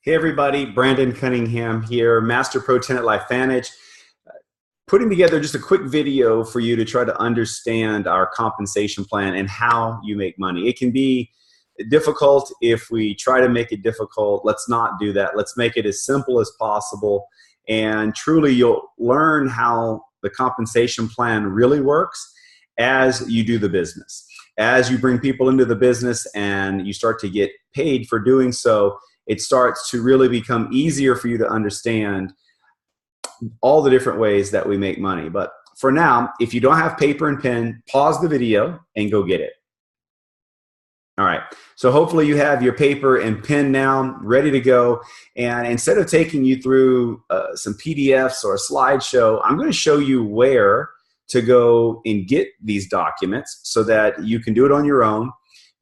Hey everybody, Brandon Cunningham here, Master Pro Tenant LifeVantage. Putting together just a quick video for you to try to understand our compensation plan and how you make money. It can be difficult if we try to make it difficult. Let's not do that. Let's make it as simple as possible. And truly you'll learn how the compensation plan really works as you do the business. As you bring people into the business and you start to get paid for doing so, it starts to really become easier for you to understand all the different ways that we make money. But for now, if you don't have paper and pen, pause the video and go get it. All right, so hopefully you have your paper and pen now ready to go. And instead of taking you through some PDFs or a slideshow, I'm going to show you where to go and get these documents so that you can do it on your own,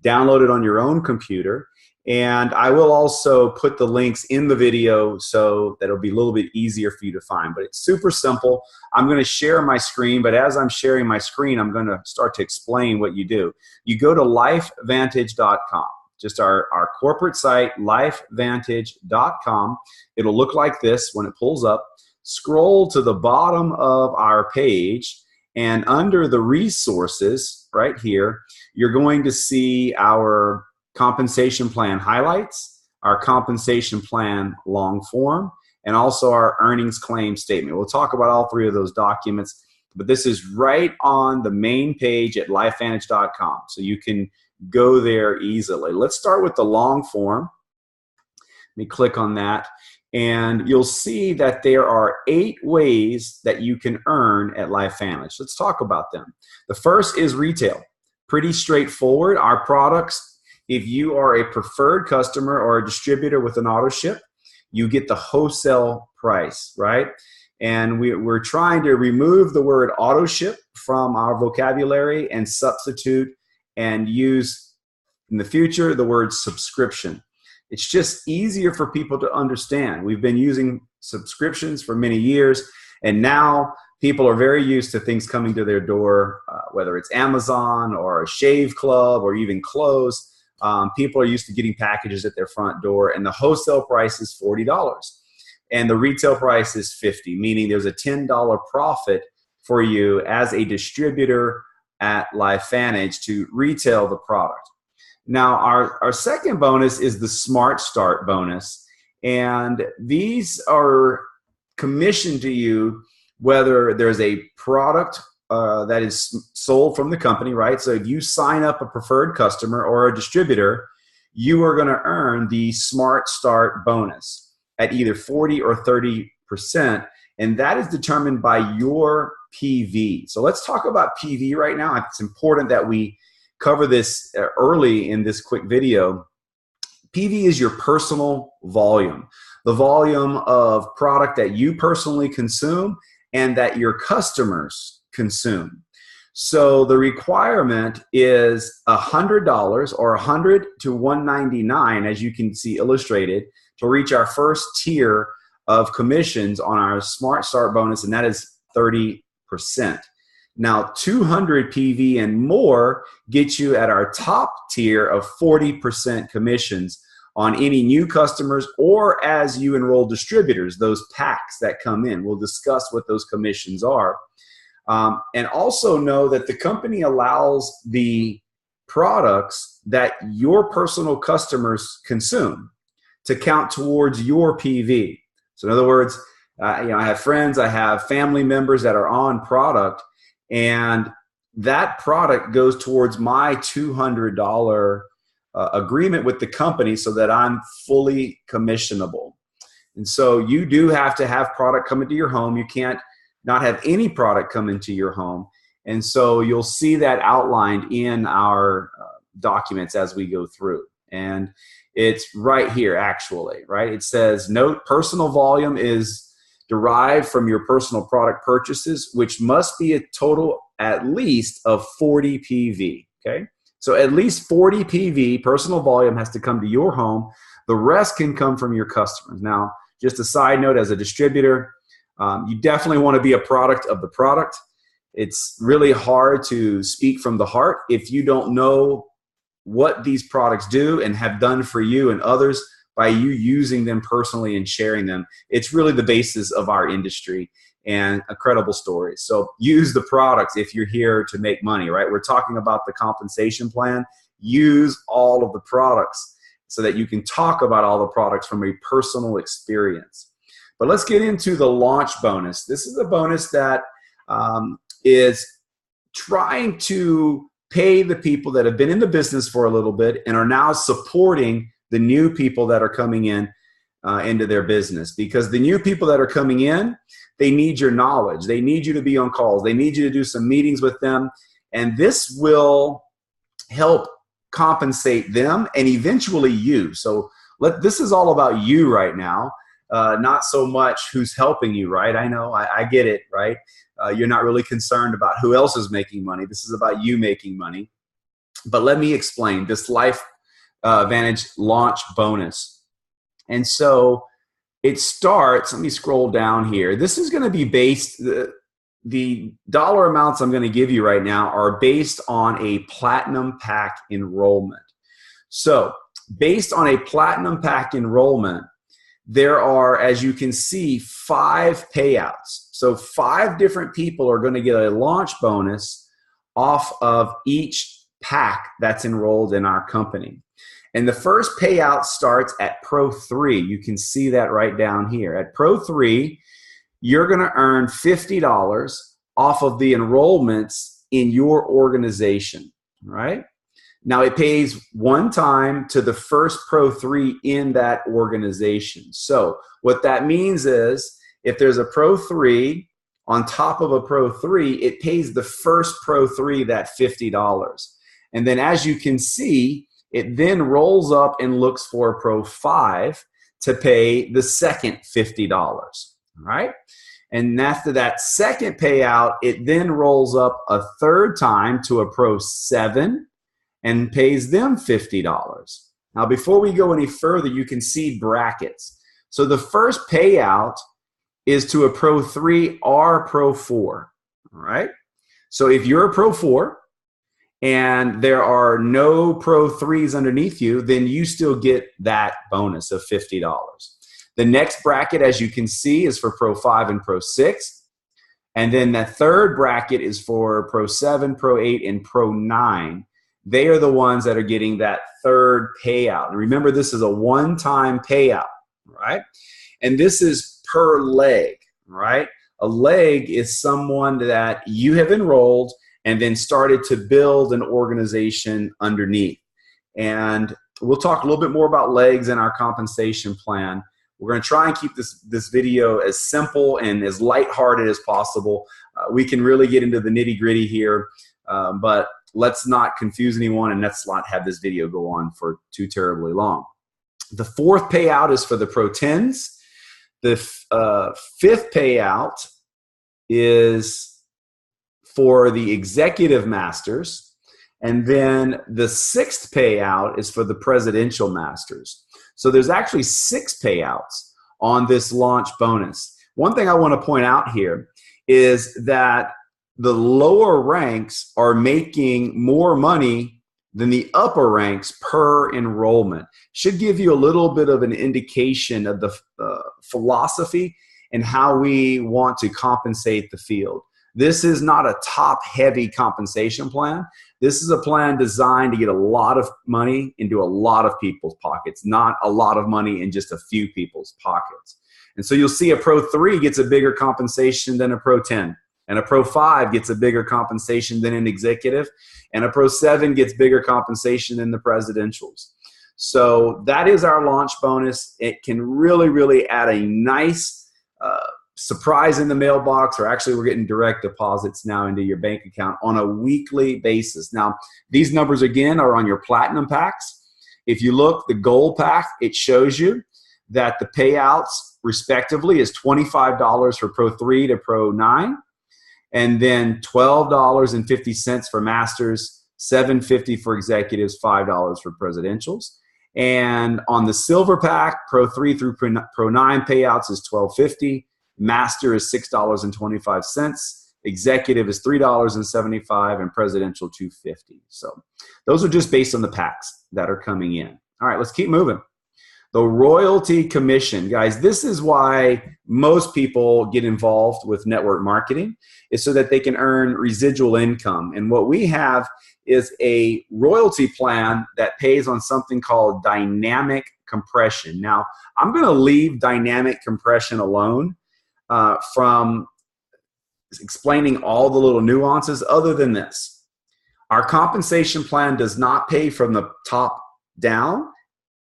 download it on your own computer. And I will also put the links in the video so that it'll be a little bit easier for you to find. But it's super simple. I'm going to share my screen, but as I'm sharing my screen, I'm going to start to explain what you do. You go to lifevantage.com, just our corporate site, lifevantage.com. It'll look like this when it pulls up. Scroll to the bottom of our page, and under the resources right here, you're going to see our compensation plan highlights, our compensation plan long form, and also our earnings claim statement. We'll talk about all three of those documents, but this is right on the main page at lifevantage.com, so you can go there easily. Let's start with the long form. Let me click on that, and you'll see that there are 8 ways that you can earn at LifeVantage. Let's talk about them. The first is retail. Pretty straightforward. Our products, if you are a preferred customer or a distributor with an auto ship, you get the wholesale price, right? And we're trying to remove the word auto ship from our vocabulary and substitute and use in the future the word subscription. It's just easier for people to understand. We've been using subscriptions for many years, and now people are very used to things coming to their door, whether it's Amazon or a shave club or even clothes. People are used to getting packages at their front door, and the wholesale price is $40 and the retail price is $50, meaning there's a $10 profit for you as a distributor at LifeVantage to retail the product. Now our second bonus is the Smart Start bonus, and these are commissioned to you whether there's a product that is sold from the company, right? So if you sign up a preferred customer or a distributor, you are going to earn the Smart Start bonus at either 40 or 30%, and that is determined by your PV. So let's talk about PV right now. It's important that we cover this early in this quick video. PV is your personal volume, the volume of product that you personally consume and that your customers consume. So the requirement is $100 or 100 to 199, as you can see illustrated, to reach our first tier of commissions on our Smart Start bonus, and that is 30%. Now 200 PV and more gets you at our top tier of 40% commissions on any new customers or as you enroll distributors, those packs that come in. We'll discuss what those commissions are. And also know that the company allows the products that your personal customers consume to count towards your PV. So in other words, I have friends, I have family members that are on product, and that product goes towards my $200 agreement with the company so that I'm fully commissionable. And so you do have to have product come into your home. You can't not have any product come into your home. And so you'll see that outlined in our documents as we go through. And it's right here actually, right? It says, note personal volume is derived from your personal product purchases, which must be a total at least of 40 PV, okay? So at least 40 PV, personal volume, has to come to your home. The rest can come from your customers. Now, just a side note, as a distributor, you definitely want to be a product of the product. It's really hard to speak from the heart if you don't know what these products do and have done for you and others by you using them personally and sharing them. It's really the basis of our industry, and a credible story. So use the products if you're here to make money, right? We're talking about the compensation plan. Use all of the products so that you can talk about all the products from a personal experience. But let's get into the launch bonus. This is a bonus that is trying to pay the people that have been in the business for a little bit and are now supporting the new people that are coming in into their business. Because the new people that are coming in, they need your knowledge. They need you to be on calls. They need you to do some meetings with them. And this will help compensate them and eventually you. So this is all about you right now, not so much who's helping you, right? I know, I get it, right? You're not really concerned about who else is making money. This is about you making money. But let me explain this Life Vantage launch bonus. And so it starts, let me scroll down here. This is going to be based, the dollar amounts I'm going to give you right now are based on a platinum pack enrollment. So based on a platinum pack enrollment, there are, as you can see, 5 payouts. So 5 different people are going to get a launch bonus off of each pack that's enrolled in our company. And the first payout starts at Pro 3. You can see that right down here. At Pro 3, you're going to earn $50 off of the enrollments in your organization, right? Now, it pays one time to the first Pro 3 in that organization. So what that means is if there's a Pro 3 on top of a Pro 3, it pays the first Pro 3 that $50. And then as you can see, it then rolls up and looks for a Pro 5 to pay the second $50, all right? And after that second payout, it then rolls up a third time to a Pro 7 and pays them $50. Now, before we go any further, you can see brackets. So the first payout is to a Pro 3 or Pro 4, all right? So if you're a Pro 4, and there are no Pro 3s underneath you, then you still get that bonus of $50. The next bracket, as you can see, is for Pro 5 and Pro 6. And then the third bracket is for Pro 7, Pro 8, and Pro 9. They are the ones that are getting that third payout. And remember, this is a one-time payout, right? And this is per leg, right? A leg is someone that you have enrolled and then started to build an organization underneath. And we'll talk a little bit more about legs in our compensation plan. We're going to try and keep this video as simple and as lighthearted as possible. We can really get into the nitty-gritty here, but let's not confuse anyone, and let's not have this video go on for too terribly long. The fourth payout is for the Pro 10s. The fifth payout is for the executive masters, and then the sixth payout is for the presidential masters. So there's actually 6 payouts on this launch bonus. One thing I want to point out here is that the lower ranks are making more money than the upper ranks per enrollment. Should give you a little bit of an indication of the philosophy and how we want to compensate the field. This is not a top-heavy compensation plan. This is a plan designed to get a lot of money into a lot of people's pockets, not a lot of money in just a few people's pockets. And so you'll see a Pro 3 gets a bigger compensation than a Pro 10. And a Pro 5 gets a bigger compensation than an executive. And a Pro 7 gets bigger compensation than the presidentials. So that is our launch bonus. It can really, really add a nice surprise in the mailbox, or actually we're getting direct deposits now into your bank account on a weekly basis. Now, these numbers again are on your platinum packs. If you look, the gold pack, it shows you that the payouts respectively is $25 for Pro 3 to Pro 9, and then $12.50 for masters, $7.50 for executives, $5 for presidentials. And on the silver pack, Pro 3 through Pro 9 payouts is $12.50. Master is $6.25. Executive is $3.75, and presidential $2.50. So those are just based on the packs that are coming in. All right, let's keep moving. The royalty commission, guys, this is why most people get involved with network marketing, is so that they can earn residual income. And what we have is a royalty plan that pays on something called dynamic compression. Now, I'm going to leave dynamic compression alone from explaining all the little nuances, other than this. Our compensation plan does not pay from the top down.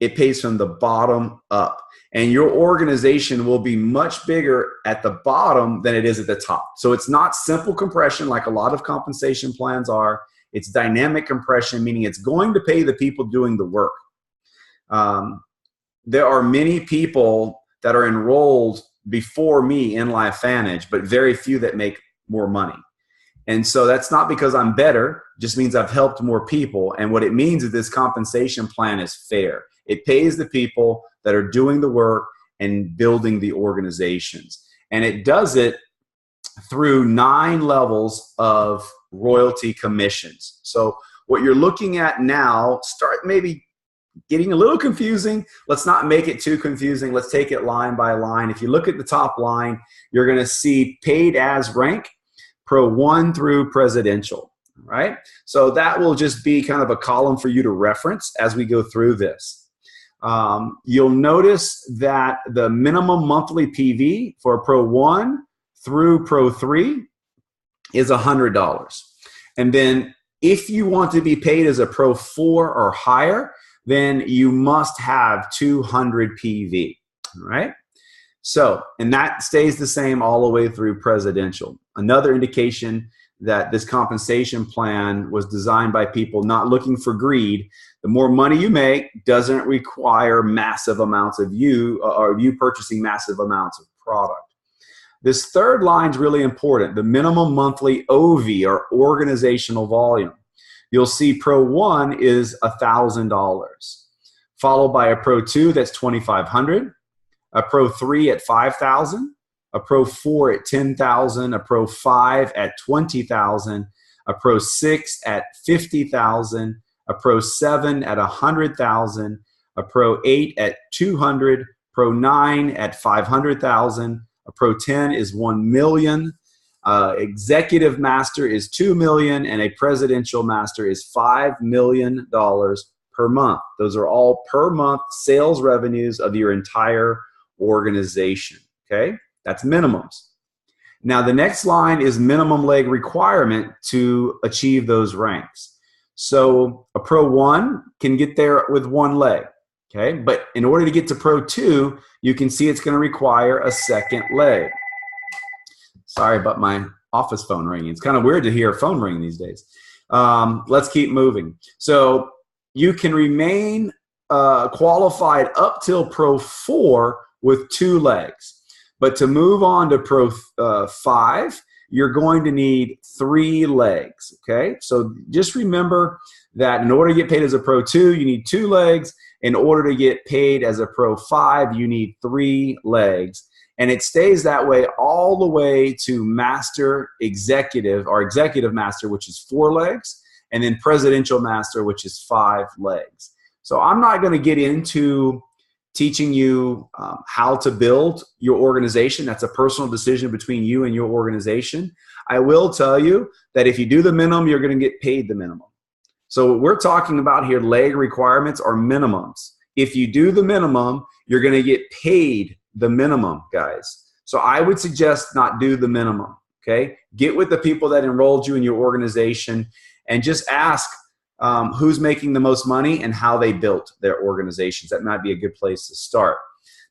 It pays from the bottom up. And your organization will be much bigger at the bottom than it is at the top. So it's not simple compression like a lot of compensation plans are. It's dynamic compression, meaning it's going to pay the people doing the work. There are many people that are enrolled before me in LifeVantage, but very few that make more money. And so that's not because I'm better, it just means I've helped more people. And what it means is this compensation plan is fair. It pays the people that are doing the work and building the organizations. And it does it through 9 levels of royalty commissions. So what you're looking at now, start maybe getting a little confusing. Let's not make it too confusing. Let's take it line by line. If you look at the top line, you're going to see paid as rank, Pro 1 through presidential, right? So that will just be kind of a column for you to reference as we go through this. You'll notice that the minimum monthly PV for Pro 1 through Pro 3 is $100. And then if you want to be paid as a Pro 4 or higher, then you must have 200 PV, right? So, and that stays the same all the way through presidential. Another indication that this compensation plan was designed by people not looking for greed. The more money you make doesn't require massive amounts of you purchasing massive amounts of product. This third line is really important, the minimum monthly OV, or organizational volume. You'll see Pro 1 is $1,000, followed by a Pro 2 that's $2,500, a Pro 3 at $5,000, a Pro 4 at $10,000, a Pro 5 at $20,000, a Pro 6 at $50,000, a Pro 7 at $100,000, a Pro 8 at $200,000, Pro 9 at $500,000, a Pro 10 is $1 million, Executive Master is $2 million, and a Presidential Master is $5 million per month. Those are all per month sales revenues of your entire organization, okay? That's minimums. Now, the next line is minimum leg requirement to achieve those ranks. So a Pro 1 can get there with 1 leg, okay? But in order to get to Pro 2, you can see it's going to require a second leg. Sorry about my office phone ringing. It's kind of weird to hear a phone ring these days. Let's keep moving. So you can remain qualified up till Pro 4 with 2 legs. But to move on to Pro 5, you're going to need 3 legs, okay? So just remember that in order to get paid as a Pro 2, you need 2 legs. In order to get paid as a Pro 5, you need 3 legs. And it stays that way all the way to Master Executive, or Executive Master, which is 4 legs, and then Presidential Master, which is 5 legs. So I'm not going to get into teaching you how to build your organization. That's a personal decision between you and your organization. I will tell you that if you do the minimum, you're going to get paid the minimum. So what we're talking about here, leg requirements are minimums. If you do the minimum, you're going to get paid the minimum, guys. So I would suggest not do the minimum, okay? Get with the people that enrolled you in your organization and just ask who's making the most money and how they built their organizations. That might be a good place to start.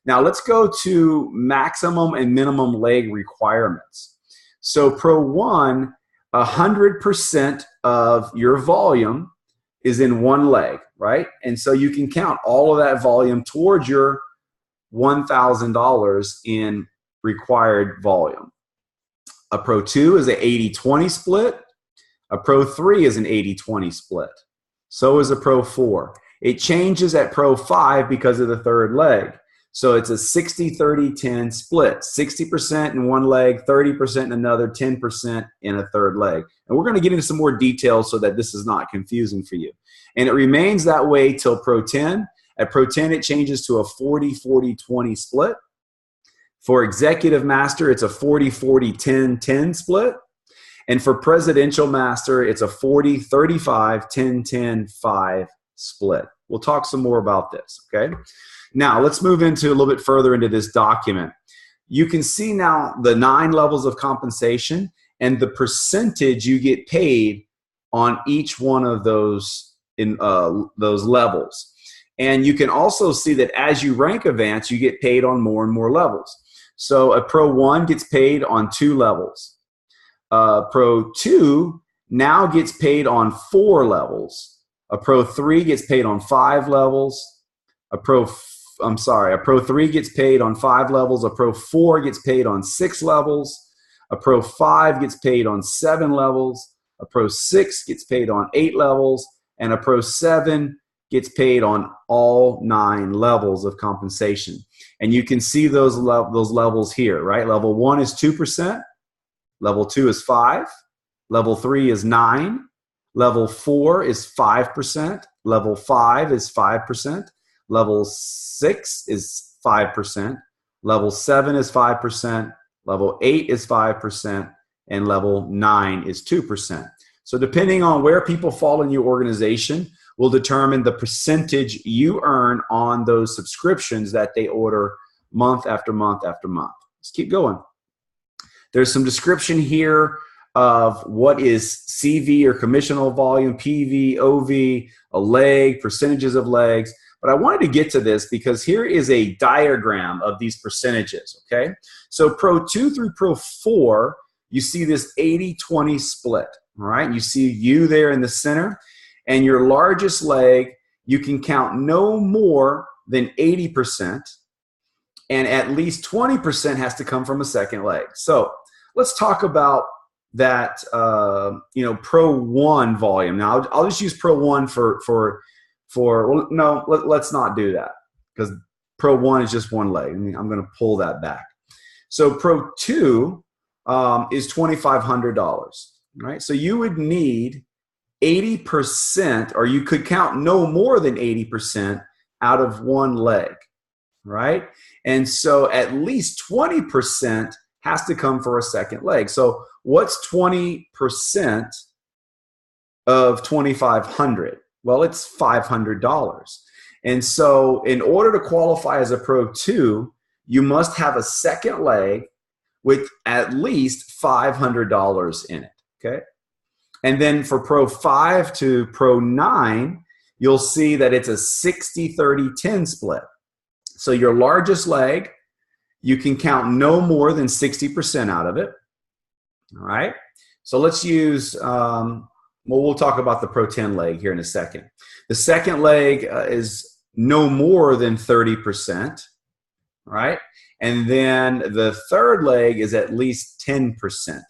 Now let's go to maximum and minimum leg requirements. So Pro 1, 100% of your volume is in 1 leg, right? And so you can count all of that volume towards your $1,000 in required volume. A Pro 2 is an 80-20 split. A Pro 3 is an 80-20 split. So is a Pro 4. It changes at Pro 5 because of the 3rd leg. So it's a 60-30-10 split. 60% in 1 leg, 30% in another, 10% in a 3rd leg. And we're going to get into some more details so that this is not confusing for you. And it remains that way till Pro 10. At Pro 10, it changes to a 40-40-20 split. For Executive Master, it's a 40-40-10-10 split. And for Presidential Master, it's a 40-35-10-10-5 split. We'll talk some more about this, okay? Now, let's move into a little bit further into this document. You can see now the 9 levels of compensation and the percentage you get paid on each one of those levels. And you can also see that as you rank advance, you get paid on more and more levels. So a Pro 1 gets paid on 2 levels. Pro 2 now gets paid on 4 levels. A Pro 3 gets paid on 5 levels. A Pro 3 gets paid on 5 levels. A Pro 4 gets paid on 6 levels. A Pro 5 gets paid on 7 levels. A Pro 6 gets paid on 8 levels. And a Pro 7 gets paid on all 9 levels of compensation. And you can see those levels here, right? Level 1 is 2%. Level 2 is 5. Level 3 is 9. Level 4 is 5%. Level 5 is 5%. Level 6 is 5%. Level 7 is 5%. Level 8 is 5%. And level 9 is 2%. So depending on where people fall in your organization will determine the percentage you earn on those subscriptions that they order month after month after month. Let's keep going. There's some description here of what is CV or commissional volume, PV, OV, a leg, percentages of legs. But I wanted to get to this because here is a diagram of these percentages, okay? So Pro 2 through Pro 4, you see this 80-20 split, all right? You see you there in the center, and your largest leg, you can count no more than 80%, and at least 20% has to come from a second leg. So let's talk about that, Pro 1 volume. Now, I'll just use Pro 1 well, no, let's not do that because Pro 1 is just one leg. I'm going to pull that back. So Pro 2 is $2,500, right? So you would need 80%, or you could count no more than 80% out of one leg, right? And so at least 20% has to come for a second leg. So what's 20% of $2,500? Well, it's $500. And so in order to qualify as a Pro 2, you must have a second leg with at least $500 in it, okay? And then for Pro 5 to Pro 9, you'll see that it's a 60-30-10 split. So your largest leg, you can count no more than 60% out of it, all right? So let's use, we'll talk about the Pro 10 leg here in a second. The second leg is no more than 30%, right? And then the third leg is at least 10%.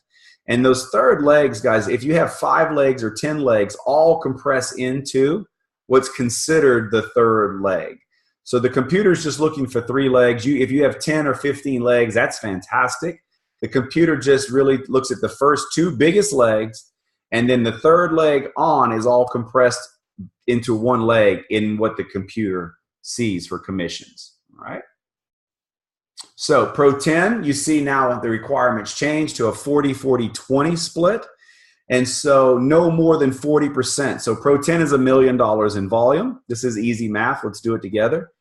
And those third legs, guys, if you have 5 legs or 10 legs, all compress into what's considered the third leg. So the computer's just looking for 3 legs. If you have 10 or 15 legs, that's fantastic. The computer just really looks at the first 2 biggest legs, and then the third leg on is all compressed into one leg in what the computer sees for commissions, all right? So Pro 10, you see now the requirements change to a 40-40-20 split. And so no more than 40%. So Pro 10 is $1 million in volume. This is easy math. Let's do it together.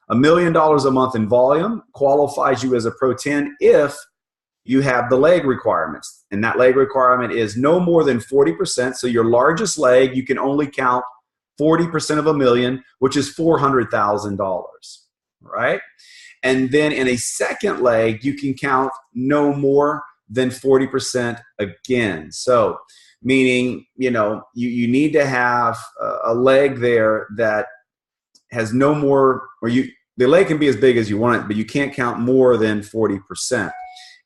$1 million a month in volume qualifies you as a Pro 10 if you have the leg requirements. And that leg requirement is no more than 40%. So your largest leg, you can only count 40% of $1 million, which is $400,000, right? And then in a second leg, you can count no more than 40% again. So meaning, you need to have a leg there that has no more, or the leg can be as big as you want it, but you can't count more than 40%.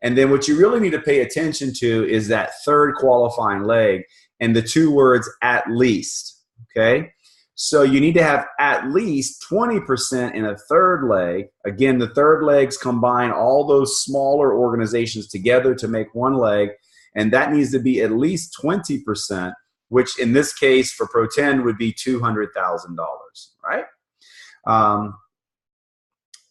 And then what you really need to pay attention to is that third qualifying leg and the 2 words at least, okay? So you need to have at least 20% in a third leg. Again, the third legs combine all those smaller organizations together to make one leg, and that needs to be at least 20%, which in this case for Pro 10 would be $200,000, right? Um,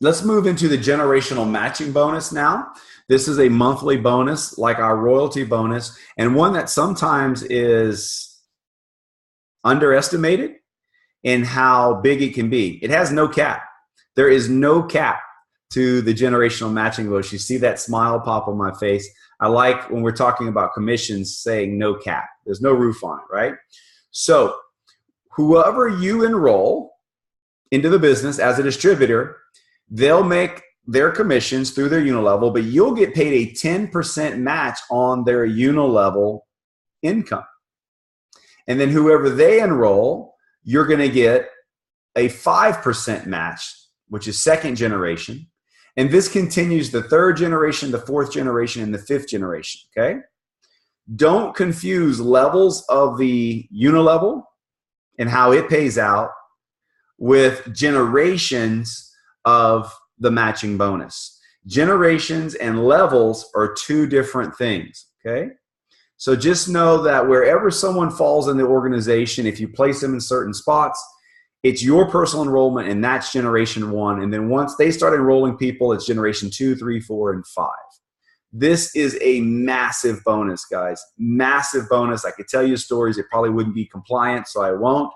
let's move into the generational matching bonus now. This is a monthly bonus like our royalty bonus, and one that sometimes is underestimated in how big it can be. It has no cap. There is no cap to the generational matching bonus. You see that smile pop on my face. I like when we're talking about commissions saying no cap. There's no roof on it, right? So whoever you enroll into the business as a distributor, they'll make their commissions through their unilevel, but you'll get paid a 10% match on their unilevel income. And then whoever they enroll, you're going to get a 5% match, which is second generation. And this continues the third generation, the fourth generation, and the fifth generation, okay? Don't confuse levels of the unilevel and how it pays out with generations of the matching bonus. Generations and levels are two different things, okay? So just know that wherever someone falls in the organization, if you place them in certain spots, it's your personal enrollment, and that's generation 1. And then once they start enrolling people, it's generation 2, 3, 4, and 5. This is a massive bonus, guys. Massive bonus. I could tell you stories. It probably wouldn't be compliant, so I won't.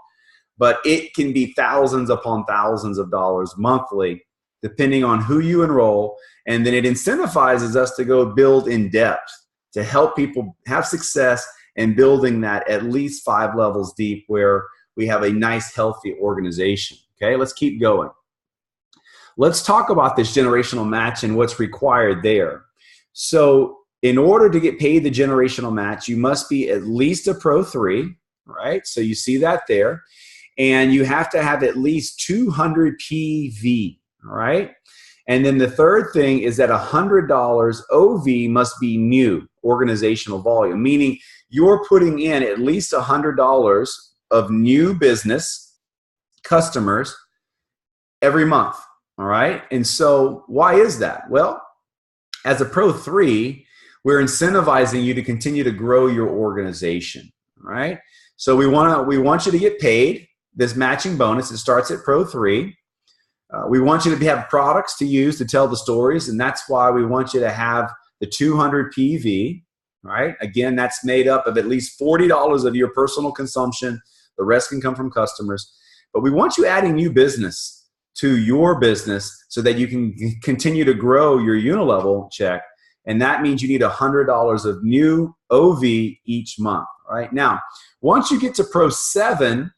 But it can be thousands upon thousands of dollars monthly, depending on who you enroll. And then it incentivizes us to go build in depth to help people have success in building that at least 5 levels deep where we have a nice, healthy organization. Okay, let's keep going. Let's talk about this generational match and what's required there. So in order to get paid the generational match, you must be at least a Pro 3, right? So you see that there. And you have to have at least 200 PV, all right? And then the third thing is that $100 OV must be new, organizational volume, meaning you're putting in at least $100 of new business customers every month, all right? And so why is that? Well, as a Pro 3, we're incentivizing you to continue to grow your organization, all right? So we want you to get paid this matching bonus. It starts at Pro 3. We want you to have products to use to tell the stories, and that's why we want you to have the 200 PV, right? Again, that's made up of at least $40 of your personal consumption. The rest can come from customers. But we want you adding new business to your business so that you can continue to grow your unilevel check, and that means you need $100 of new OV each month, right? Now, once you get to Pro 7,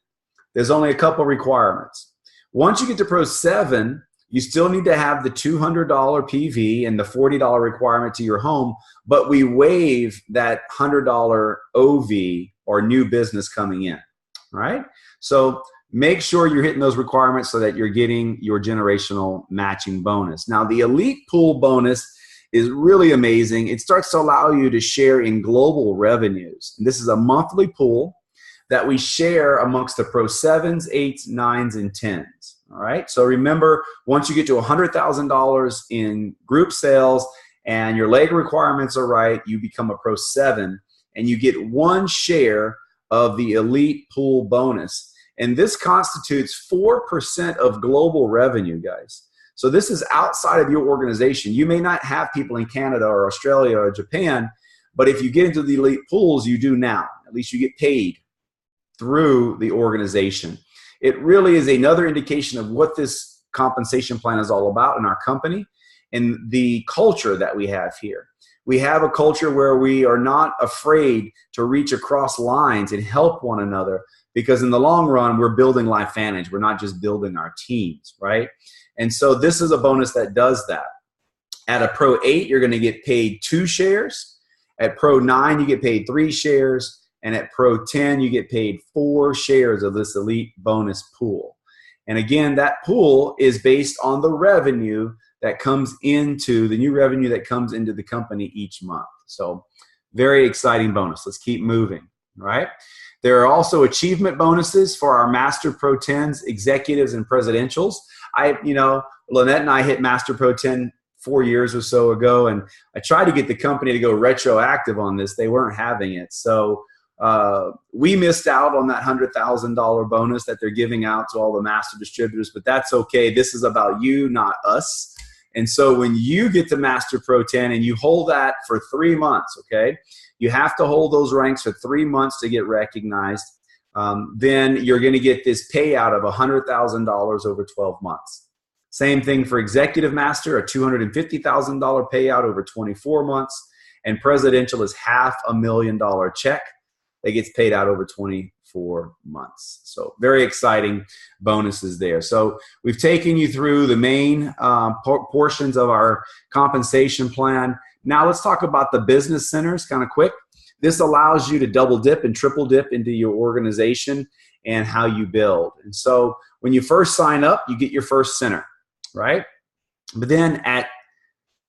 there's only a couple requirements. Once you get to Pro 7, you still need to have the $200 PV and the $40 requirement to your home, but we waive that $100 OV or new business coming in, right? So make sure you're hitting those requirements so that you're getting your generational matching bonus. Now, the Elite Pool bonus is really amazing. It starts to allow you to share in global revenues. And this is a monthly pool that we share amongst the Pro 7s, 8s, 9s, and 10s. All right. So remember, once you get to $100,000 in group sales and your leg requirements are right, you become a Pro 7 and you get 1 share of the Elite Pool bonus. And this constitutes 4% of global revenue, guys. So this is outside of your organization. You may not have people in Canada or Australia or Japan, but if you get into the Elite Pools, you do now. At least you get paid through the organization. It really is another indication of what this compensation plan is all about in our company and the culture that we have here. We have a culture where we are not afraid to reach across lines and help one another, because in the long run, we're building LifeVantage. We're not just building our teams, right? And so this is a bonus that does that. At a Pro 8, you're going to get paid 2 shares. At Pro 9, you get paid 3 shares. And at Pro 10, you get paid 4 shares of this Elite bonus pool. And again, that pool is based on the revenue that comes into, the new revenue that comes into the company each month. So very exciting bonus. Let's keep moving, right? There are also achievement bonuses for our Master Pro 10s, executives, and presidentials. Lynette and I hit Master Pro 10 4 years or so ago, and I tried to get the company to go retroactive on this. They weren't having it. So we missed out on that $100,000 bonus that they're giving out to all the master distributors, but that's okay. This is about you, not us. And so when you get to Master Pro 10 and you hold that for 3 months, okay, you have to hold those ranks for 3 months to get recognized. Then you're going to get this payout of $100,000 over 12 months. Same thing for Executive Master, a $250,000 payout over 24 months. And Presidential is $500,000 check that gets paid out over 24 months. So very exciting bonuses there. So we've taken you through the main portions of our compensation plan. Now let's talk about the business centers kind of quick. This allows you to double dip and triple dip into your organization and how you build. And so when you first sign up, you get your first center, right? But then at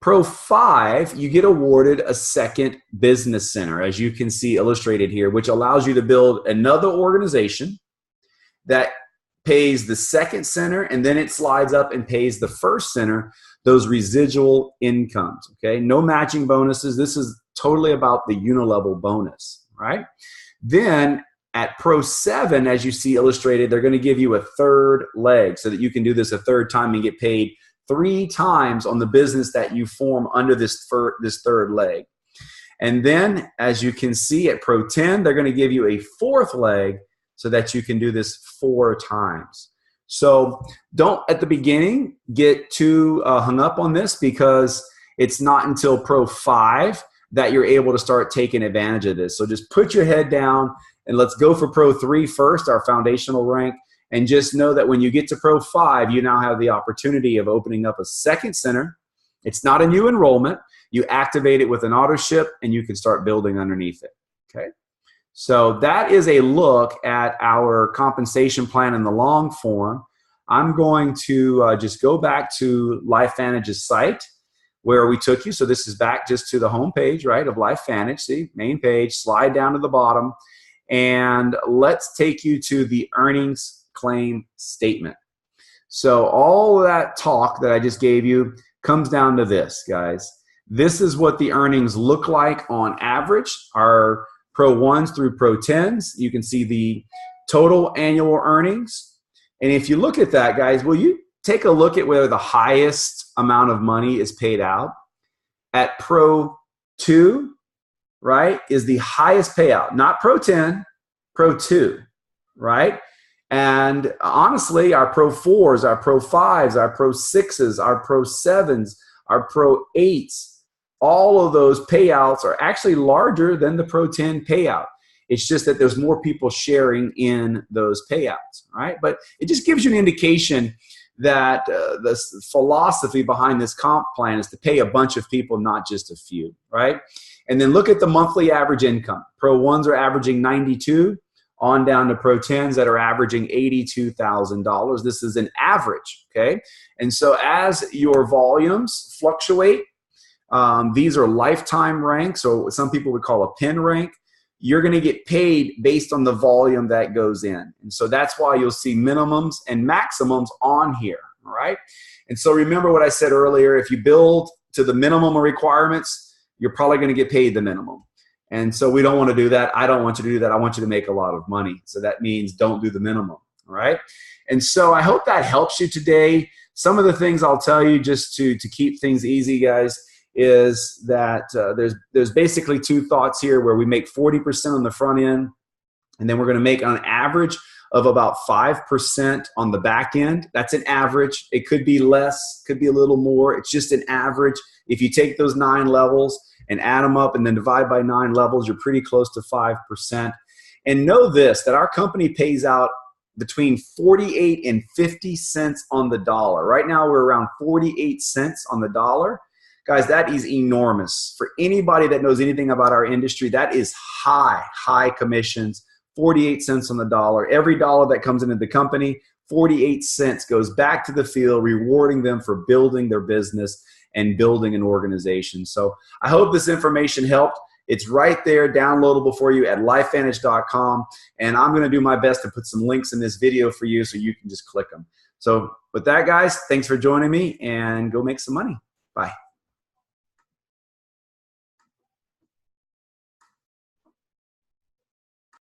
Pro 5, you get awarded a second business center, as you can see illustrated here, which allows you to build another organization that pays the second center, and then it slides up and pays the first center those residual incomes, okay? No matching bonuses. This is totally about the unilevel bonus, right? Then at Pro 7, as you see illustrated, they're going to give you a third leg so that you can do this a third time and get paid 3 times on the business that you form under this third leg. And then, as you can see at Pro 10, they're going to give you a fourth leg so that you can do this 4 times. So don't, at the beginning, get too hung up on this, because it's not until Pro 5 that you're able to start taking advantage of this. So just put your head down and let's go for Pro 3 first, our foundational rank. And just know that when you get to Pro 5, you now have the opportunity of opening up a second center. It's not a new enrollment. You activate it with an auto ship, and you can start building underneath it. Okay. So that is a look at our compensation plan in the long form. I'm going to just go back to LifeVantage's site where we took you. So this is back just to the home page, right, of LifeVantage. See, main page, slide down to the bottom, and let's take you to the earnings claim statement. So all of that talk that I just gave you comes down to this, guys. This is what the earnings look like on average, our Pro 1s through Pro 10s. You can see the total annual earnings. And if you look at that, guys, will you take a look at where the highest amount of money is paid out? At Pro 2, right, is the highest payout. Not Pro 10, Pro 2, right? And honestly, our Pro 4s, our Pro 5s, our Pro 6s, our Pro 7s, our Pro 8s, all of those payouts are actually larger than the Pro 10 payout. It's just that there's more people sharing in those payouts, right? But it just gives you an indication that the philosophy behind this comp plan is to pay a bunch of people, not just a few, right? And then look at the monthly average income. Pro 1s are averaging 92. On down to Pro 10s that are averaging $82,000. This is an average, okay? And so as your volumes fluctuate, these are lifetime ranks, or what some people would call a pin rank. You're going to get paid based on the volume that goes in. And so that's why you'll see minimums and maximums on here, all right? And so remember what I said earlier, if you build to the minimum requirements, you're probably going to get paid the minimum. And so we don't want to do that. I don't want you to do that. I want you to make a lot of money. So that means don't do the minimum, all right? And so I hope that helps you today. Some of the things I'll tell you just to keep things easy, guys, is that there's basically 2 thoughts here where we make 40% on the front end, and then we're going to make on average of about 5% on the back end. That's an average. It could be less, could be a little more. It's just an average. If you take those 9 levels and add them up and then divide by 9 levels, you're pretty close to 5%. And know this, that our company pays out between 48 and 50 cents on the dollar. Right now, we're around 48 cents on the dollar. Guys, that is enormous. For anybody that knows anything about our industry, that is high commissions, 48 cents on the dollar. Every dollar that comes into the company, 48 cents goes back to the field, rewarding them for building their business and building an organization. So I hope this information helped. It's right there, downloadable for you at lifevantage.com. And I'm going to do my best to put some links in this video for you so you can just click them. So with that, guys, thanks for joining me, and go make some money. Bye.